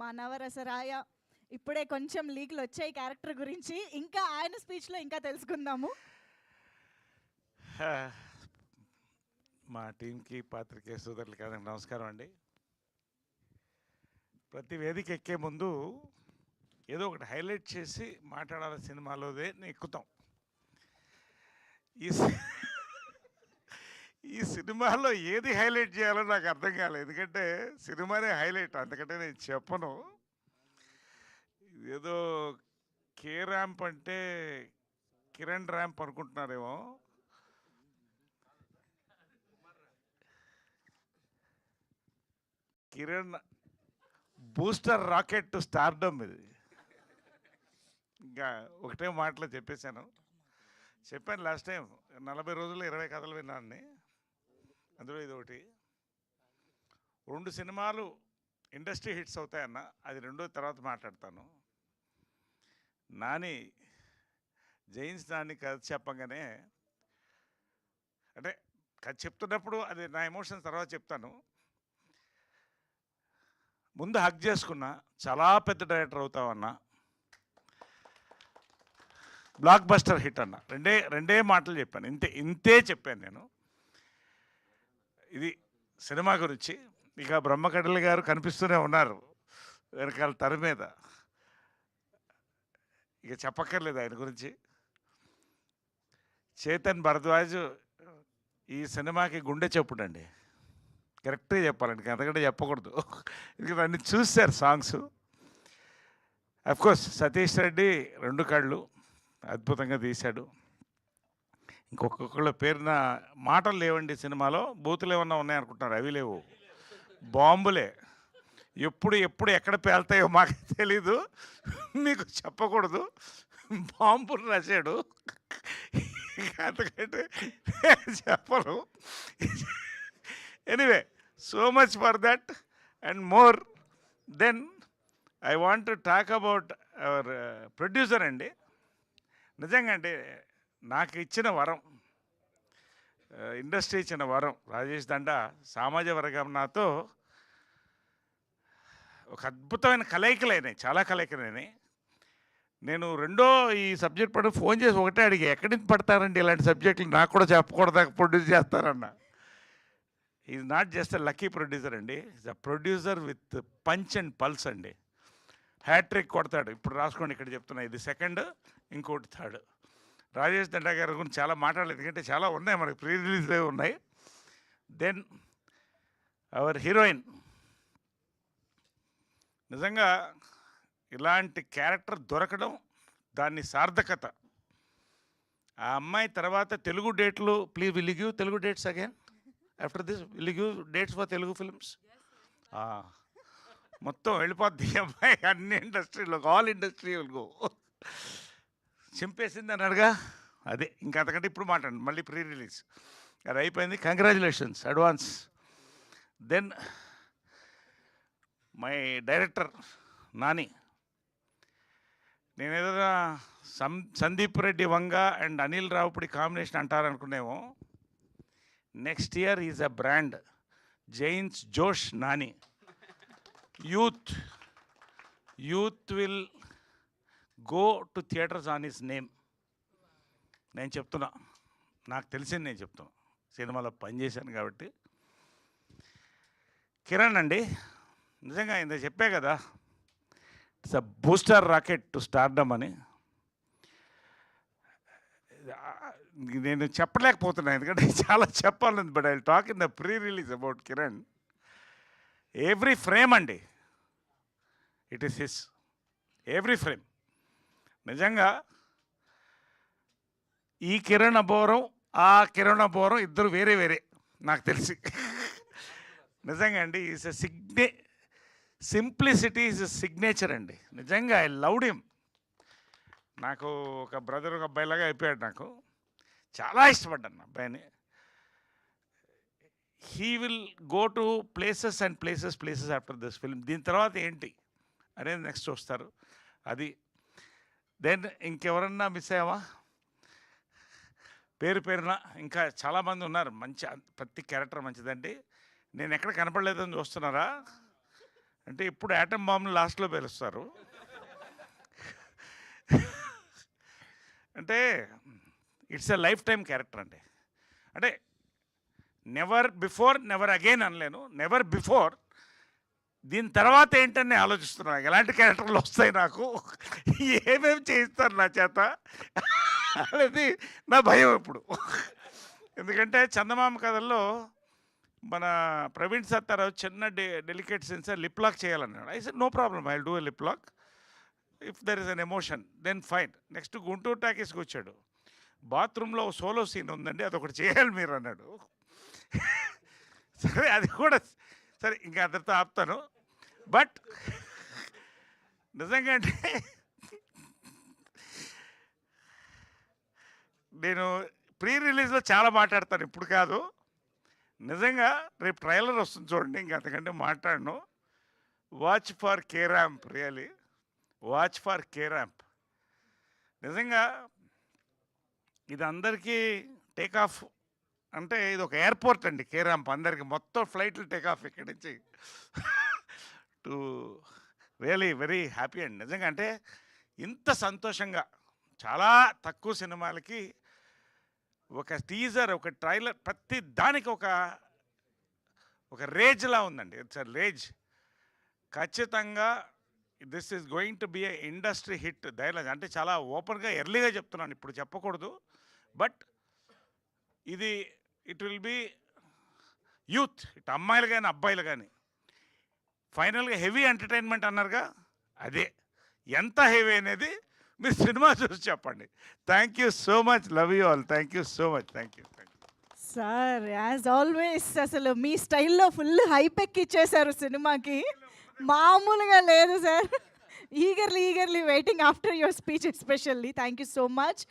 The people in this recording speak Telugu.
మా నవరసరాయ ఇప్పుడే కొంచెం లీక్లు వచ్చాయి క్యారెక్టర్ గురించి. ఇంకా ఆయన స్పీచ్లో ఇంకా తెలుసుకుందాము. మా టీంకి పాత్రికేయ సోదరులకి అందరికి నమస్కారం అండి. ప్రతి వేదిక ఎక్కే ముందు ఏదో ఒకటి హైలైట్ చేసి మాట్లాడాలి, సినిమాలోదే ఎక్కుతాం. ఈ సినిమాలో ఏది హైలైట్ చేయాలో నాకు అర్థం కాలేదు, ఎందుకంటే సినిమానే హైలైట్, అందుకంటే నేను చెప్పను. ఏదో కే ర్యాంప్ అంటే కిరణ్ ర్యాంప్ అనుకుంటున్నారేమో. Kiran booster rocket to stardom ఇది. ఇంకా ఒకటే మాటలో చెప్పాను లాస్ట్ టైం. 40 రోజుల్లో 20 కథలు విన్నాను, అందులో ఇది ఒకటి. 2 సినిమాలు ఇండస్ట్రీ హిట్స్ అవుతాయన్న, అది రెండో తర్వాత మాట్లాడతాను. నాని జైన్స్ నాని కథ చెప్పగానే, అంటే కథ చెప్తున్నప్పుడు అది నా ఎమోషన్స్ తర్వాత చెప్తాను. ముందు హక్ చేసుకున్నా, చాలా పెద్ద డైరెక్టర్ అవుతావన్నా, బ్లాక్ బస్టర్ హిట్ అన్న. రెండే మాటలు చెప్పాను, ఇంతే చెప్పాను నేను. ఇది సినిమా గురించి. ఇక బ్రహ్మకడలి గారు కనిపిస్తూనే ఉన్నారు వెనకాల తెర మీద, ఇక చెప్పక్కర్లేదు ఆయన గురించి. చేతన్ భరద్వాజ్ ఈ సినిమాకి గుండె చెప్పుడండి, కరెక్ట్గా చెప్పాలండి, అంతకంటే చెప్పకూడదు. ఎందుకంటే అన్ని చూశారు సాంగ్స్. అఫ్కోర్స్ సతీష్ రెడ్డి 2 కళ్ళు అద్భుతంగా తీశాడు. ఇంకొకళ్ళ పేరున మాటలు లేవండి సినిమాలో, బూతులు ఏమన్నా ఉన్నాయనుకుంటున్నారు, అవి లేవు, బాంబులే. ఎప్పుడు ఎక్కడ పేలుతాయో మాకు తెలీదు, మీకు చెప్పకూడదు. బాంబులు రాశాడు, అంతకంటే చెప్పను. Anyway, so much for that and more. Then I want to talk about our producer అండి. నిజంగా అంటే నాకు ఇచ్చిన వరం, ఇండస్ట్రీ ఇచ్చిన వరం. రాజేష్ దండా సామాజ వర్గం నాతో ఒక అద్భుతమైన కలయికలైనాయి, చాలా కలయికలైనాయి. నేను ఈ సబ్జెక్ట్ పడి ఫోన్ చేసి ఒకటే అడిగి, ఎక్కడి నుంచి పడతారండి ఇలాంటి సబ్జెక్టులు, నాకు కూడా చెప్పకూడదా ప్రొడ్యూస్ చేస్తారన్న. Is not just a lucky producer అండి, is a producer with punch and pulse అండి. హ్యాట్రిక్ కొడతాడు. ఇప్పుడు రాసుకోండి, ఇక్కడ చెప్తున్నా, ఇది సెకండ్, ఇంకోటి థర్డ్. రాజేష్ దండా గారి గురించి చాలా మాట్లాడలేదు, ఎందుకంటే చాలా ఉన్నాయి, మనకి ప్రీ రిలీజ్లే ఉన్నాయి. దెన్ అవర్ హీరోయిన్, నిజంగా ఇలాంటి క్యారెక్టర్ దొరకడం, దాన్ని సార్థకత. ఆ అమ్మాయి తర్వాత తెలుగు డేట్లు, please will you give Telugu dates again after this, will you give dates for Telugu films. మొత్తం వెళ్ళిపోద్ది అమ్మాయి అన్ని ఇండస్ట్రీలో, ఆల్ ఇండస్ట్రీ విల్ గో. చింపేసింది అన్నాడుగా, అదే. ఇంకా అంతకంటే ఇప్పుడు మాట్లాడండి, మళ్ళీ ప్రీ రిలీజ్ అది అయిపోయింది. Congratulations advance. Then my director Nani. నేను ఏదైనా సందీప్ రెడ్డి వంగ అండ్ అనిల్ రావుపూడి కాంబినేషన్ అంటారనుకునేమో. Next year is a brand, జైన్స్ జోష్ Nani. Youth will go to theatres on his name. నేను చెప్తున్నా, నాకు తెలిసింది నేను చెప్తున్నా, సినిమాలో పనిచేశాను కాబట్టి. కిరణ్ అండి, నిజంగా ఇంత చెప్పే కదా, it's a booster rocket to stardom అని. నేను చెప్పలేకపోతున్నాను, ఎందుకంటే చాలా చెప్పాలని. But I talk in the pre release about Kiran. Every frame అండి, it is his, every frame. నిజంగా ఈ కిరణ్ అబోరం, ఆ కిరణ్ అబోరం ఇద్దరు వేరే నాకు తెలిసి. నిజంగా అండి, is a simplicity is a signature అండి. నిజంగా ఐ లవ్డ్ హిమ్. నాకు ఒక బ్రదర్, ఒక అబ్బాయిలాగా అయిపోయాడు. నాకు చాలా ఇష్టపడ్డాను అబ్బాయిని. He will go to places and places after this film. దీని తర్వాత ఏంటి అనేది నెక్స్ట్ చూస్తారు, అది. దెన్ ఇంకెవరన్నా మిస్ అయ్యావా పేరున? ఇంకా చాలామంది ఉన్నారు, మంచి, ప్రతి క్యారెక్టర్ మంచిదండి. నేను ఎక్కడ కనపడలేదని చూస్తున్నారా? అంటే ఇప్పుడు యాటమ్ బాంబులు లాస్ట్లో పేలుస్తారు. అంటే it's a lifetime character అండి. అంటే నెవర్ బిఫోర్ నెవర్ అగైన్ అనలేను, నెవర్ బిఫోర్. దీని తర్వాత ఏంటని ఆలోచిస్తున్నాను, ఎలాంటి క్యారెక్టర్లు వస్తాయి నాకు, ఏమేమి చేయిస్తారు నా చేత అనేది నా భయం ఇప్పుడు. ఎందుకంటే చందమామ కథల్లో మన ప్రవీణ్ సత్తారావు చిన్న డెలికేట్ సెన్సర్ లిప్ లాక్ చేయాలన్నాడు. I said no problem, I will do a lip lock if there is an emotion, then fine. Next Guntur టాకీస్కి వచ్చాడు, బాత్రూంలో సోలో సీన్ ఉందండి, అదొకటి చేయాలి మీరు అన్నాడు. సరే అది కూడా సరే, ఇంకా అందరితో ఆపుతాను. బట్ నిజంగా అంటే నేను ప్రీ రిలీజ్లో చాలా మాట్లాడతాను, ఇప్పుడు కాదు. నిజంగా రేపు ట్రైలర్ వస్తుంది చూడండి, ఇంక అంతకంటే మాట్లాడను. Watch for K ramp, really watch for K ramp. నిజంగా ఇది అందరికీ టేక్ ఆఫ్ అంటే ఇది ఒక ఎయిర్పోర్ట్ అండి కే ర్యాంప్, అందరికీ మొత్తం ఫ్లైట్లు టేక్ ఆఫ్ ఇక్కడి నుంచి టు రియలీ వెరీ హ్యాపీ అండి. నిజంగా అంటే ఇంత సంతోషంగా చాలా తక్కువ సినిమాలకి ఒక టీజర్, ఒక ట్రైలర్, ప్రతి దానికి ఒక రేజ్లా ఉందండి. It's a rage. ఖచ్చితంగా this is going to be a industry hit dialogue. అంటే చాలా ఓపెన్గా ఎర్లీగా చెప్తున్నాను, ఇప్పుడు చెప్పకూడదు. బట్ ఇది ఇట్ విల్ బి యూత్, ఇటు అమ్మాయిలు కానీ అబ్బాయిలు కానీ. ఫైనల్గా హెవీ ఎంటర్టైన్మెంట్ అన్నారుగా, అదే ఎంత హెవీ అనేది మీరు సినిమా చూసి చెప్పండి. Thank you so much, love you all, thank you so much, thank you. Sir as always అసలు మీ స్టైల్లో ఫుల్ హైప్ ఎక్కిచ్చేశారు సినిమాకి, మామూలుగా లేదు sir. Eagerly waiting after your speech especially. Thank you so much.